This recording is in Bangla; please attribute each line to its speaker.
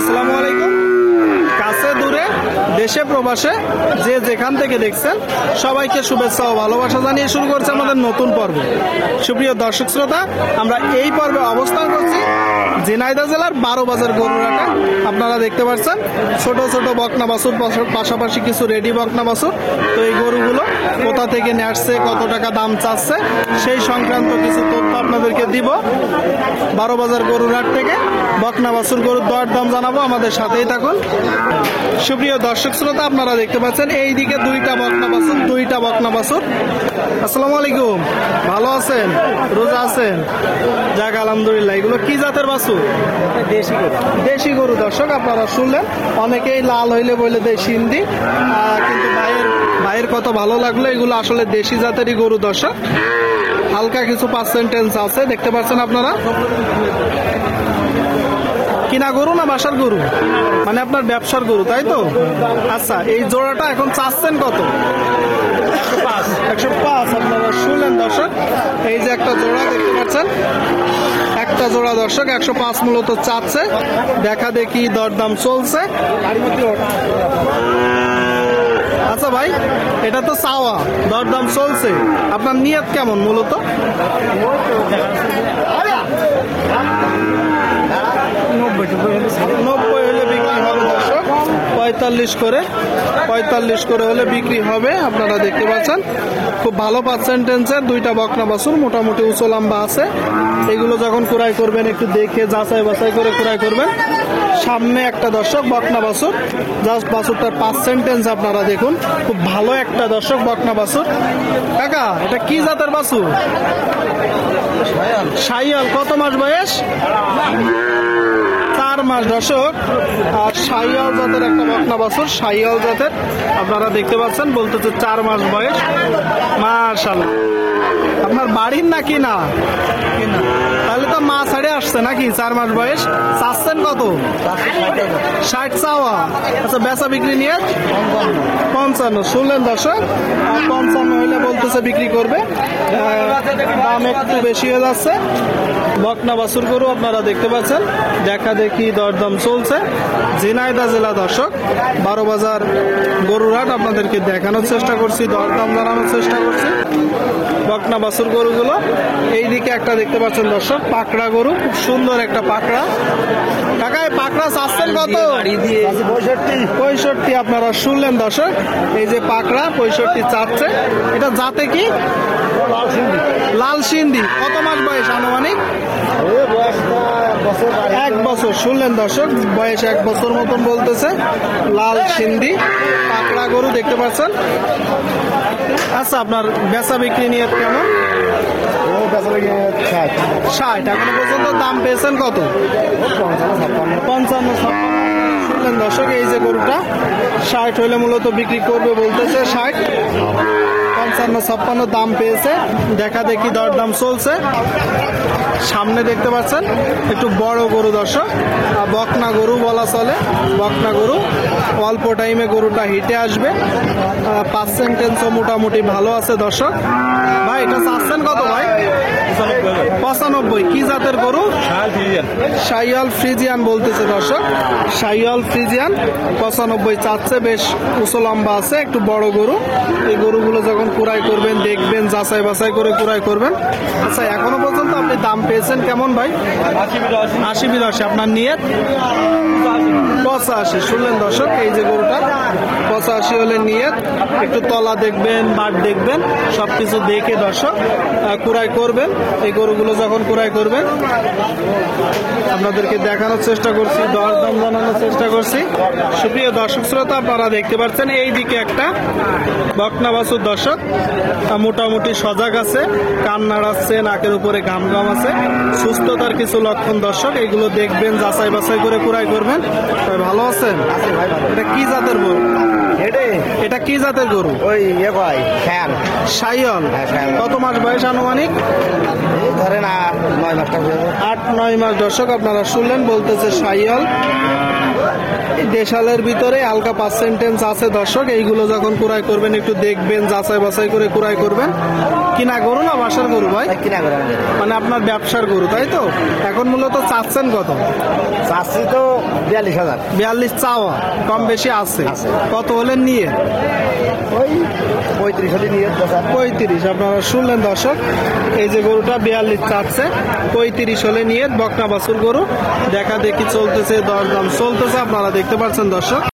Speaker 1: আসসালামু আলাইকুম। কাছে দূরে দেশে প্রবাসে যে যেখান থেকে দেখছেন সবাইকে শুভেচ্ছা ও ভালোবাসা জানিয়ে শুরু করছে আমাদের নতুন পর্ব। সুপ্রিয় দর্শক শ্রোতা, আমরা এই পর্বে অবস্থান করছি ঝিনাইদহ জেলার 12 বাজার গরুর হাটে। আপনারা দেখতে পাচ্ছেন ছোট ছোট বকনা বাছুর, পাশাপাশি কিছু রেডি বকনা বাছুর। তো এই গরুগুলো কোথা থেকে নিয়ে আসছে, কত টাকা দাম চাচ্ছে, সেই সংক্রান্ত কিছু তথ্য আপনাদেরকে দিব। 12 বাজার গরুর হাট থেকে বকনা বাছুর গরুর দর দাম জানাবো, আমাদের সাথেই থাকুন। সুপ্রিয় দর্শক শ্রোতা, আপনারা দেখতে পাচ্ছেন এইদিকে দুইটা বকনা বাছুর। আসসালামু আলাইকুম, ভালো আছেন? রোজা আছেন? যাক আলহামদুলিল্লাহ। এগুলো কি জাতের বাছুর? দেশি গরু। দর্শক আপনারা শুনলেন, অনেকেই লাল হইলে বলে দেয় সিন্ধি, কিন্তু ভাইয়ের কত ভালো লাগলো, এগুলো আসলে দেশি জাতেরই গরু। দর্শক হালকা কিছু পার্সেন্টেজ আছে, দেখতে পাচ্ছেন আপনারা। কিনা গরু না বাসার গরু? মানে আপনার ব্যবসার গরু, তাই তো? আচ্ছা, এই জোড়াটা এখন চাচ্ছেন কত? 105। আপনারা শুনলেন দর্শক, এই যে একটা জোড়া দেখতে পাচ্ছেন, একটা জোড়া দর্শক 105 মূলত চাচ্ছে। দেখা দেখি দরদাম চলছে। আচ্ছা ভাই, এটা তো চাওয়া, দরদাম চলছে, আপনার নিয়ত কেমন মূলত? 90 হলে বিক্রি হবে দর্শক। 45 করে হলে বিক্রি হবে। আপনারা দেখতে পাচ্ছেন খুব ভালো পার্সেন্টেজের দুইটা বকনা বাছুর, মোটামুটি উঁচু লম্বা আছে। এগুলো যখন ক্রয় করবেন একটু দেখে যাচাই বাছাই করে ক্রয় করবেন। সামনে একটা দর্শক বকনা বাছুর, জাস্ট বাছুরটার পার্সেন্টেজ আপনারা দেখুন, খুব ভালো একটা দর্শক বকনা বাছুর। কাকা, এটা কি জাতের বাছুর? শাহিওয়াল। কত মাস বয়স? 4 মাস দর্শক। আর শাহিওয়াল জাতের একটা বকনা বাছুর, শাহিওয়াল জাতের আপনারা দেখতে পাচ্ছেন, বলতেছে 4 মাস বয়স। মাশাআল্লাহ। আপনার বাড়ির নাকি না? তাহলে তো মা ছাড়ে আসছে নাকি? 4 মাস বয়স। চাচ্ছেন কত? 60 চাওয়া। আচ্ছা, বেচা বিক্রি নিয়ে 55। শুনলেন দর্শক, 55 হইলে বলতেছে বিক্রি করবে। দাম একটু বেশি হয়ে যাচ্ছে। বকনা বাছুর গরু আপনারা দেখতে পাচ্ছেন, দেখা দেখি দরদাম চলছে। ঝিনাইদহ জেলা দর্শক 12 বাজার গরুর হাট আপনাদেরকে দেখানোর চেষ্টা করছি, দরদাম জানানোর চেষ্টা করছি। বকনা বাছুর গরুগুলো এইদিকে একটা দেখতে পাচ্ছেন দর্শক, পাকড়া গরু, খুব সুন্দর একটা পাকড়া। কাকায় পাকড়া চাচ্ছেন কত? 65। আপনারা শুনলেন দর্শক, এই যে পাকড়া 65 চাচ্ছে। এটা জাতে কি? লাল সিন্ধি। কত মাস বয়স আনুমানিক? 1 বছর। শুনলেন দর্শক, বয়স 1 বছর মতন বলতেছে। লাল সিন্ধি পাকড়া গরু দেখতে পাচ্ছেন। আচ্ছা, আপনার বেচা বিক্রি নিয়ে কেমন? 60। এখনো পর্যন্ত দাম পেয়েছেন কত? 55। শুনলেন দর্শক, এই যে গরুটা 60 হইলে মূলত বিক্রি করবে বলতেছে। 60, 55, 56 দাম পেয়েছে। দেখা দেখি দরদাম চলছে। সামনে দেখতে পাচ্ছেন একটু বড় গরু দর্শক, বকনা গরু বলা চলে। বকনা গরু, অল্প টাইমে গরুটা হিটে আসবে। পার্সেন্টেজও মোটামুটি ভালো আছে দর্শক। ভাই, এটা চাচ্ছেন কত ভাই? 95। কি জাতের গরু? শাহিওয়াল ফ্রিজিয়ান বলতেছে দর্শক। শাহিওয়াল ফ্রিজিয়ান 95 চাচ্ছে। বেশ উঁচু লম্বা আছে, একটু বড় গরু। এই গরুগুলো যখন ক্রয় করবেন দেখবেন, যাচাই বাছাই করে ক্রয় করবেন। আচ্ছা, এখনো পর্যন্ত আপনি দাম পেয়েছেন কেমন ভাই? 80। আপনার নিয়ত 85। শুনলেন দর্শক, এই যে গরুটা 85 হলে নিয়ত। একটু তলা দেখবেন, বাট দেখবেন, সবকিছু দেখে দর্শক ক্রয় করবেন। এই গরুগুলো যখন ক্রয় করবেন আপনাদেরকে দেখানোর চেষ্টা করছি, দরদাম জানানোর চেষ্টা করছি। সুপ্রিয় দর্শক শ্রোতা, আপনারা দেখতে পাচ্ছেন এইদিকে একটা বকনা বাছুর দর্শক, মোটামুটি সজাগ আছে, কান নাড়াচ্ছে, নাকের উপরে ঘাম আছে, সুস্থতার কিছু লক্ষণ দর্শক। এগুলো দেখবেন, যাচাই বাছাই করে ক্রয় করবেন। ভালো আছেন? এটা কি জাতের গরু? এটা কি জাতের গরু?
Speaker 2: ওই ভাই
Speaker 1: শাহিওয়াল। কত মাস বয়স আনুমানিক?
Speaker 2: ধরেন 9 মাস।
Speaker 1: 8-9 মাস দর্শক। আপনারা শুনলেন, বলতেছে শাহিওয়াল। এই দেশালের ভিতরে হালকা পার্সেন্টেজ আছে দর্শক। এইগুলো যখন ক্রয় করবেন একটু দেখবেন, যাচাই বাছাই করে ক্রয় করবেন। কিনা গরু না বাসার গরু ভাই?
Speaker 2: কিনা করে আমাদের
Speaker 1: মানে আপনার ব্যবসার গরু, তাই তো? এখন মূলত চাচ্ছেন কত?
Speaker 2: চাষি তো 42,000।
Speaker 1: 42 চাওয়া, কম বেশি আছে।
Speaker 2: আছে।
Speaker 1: কত হলেন নিয়ে?
Speaker 2: ওই 35 হলে নিয়ে
Speaker 1: 35। আপনারা শুনলেন দর্শক, এই যে গরুটা 42 চাচ্ছে, 35 হলে নিয়ে বকনা বাছুর গরু দেখা দেখি চলতেছে, দরদাম চলতেছে, আপনারা দেখতে পাচ্ছেন দর্শক।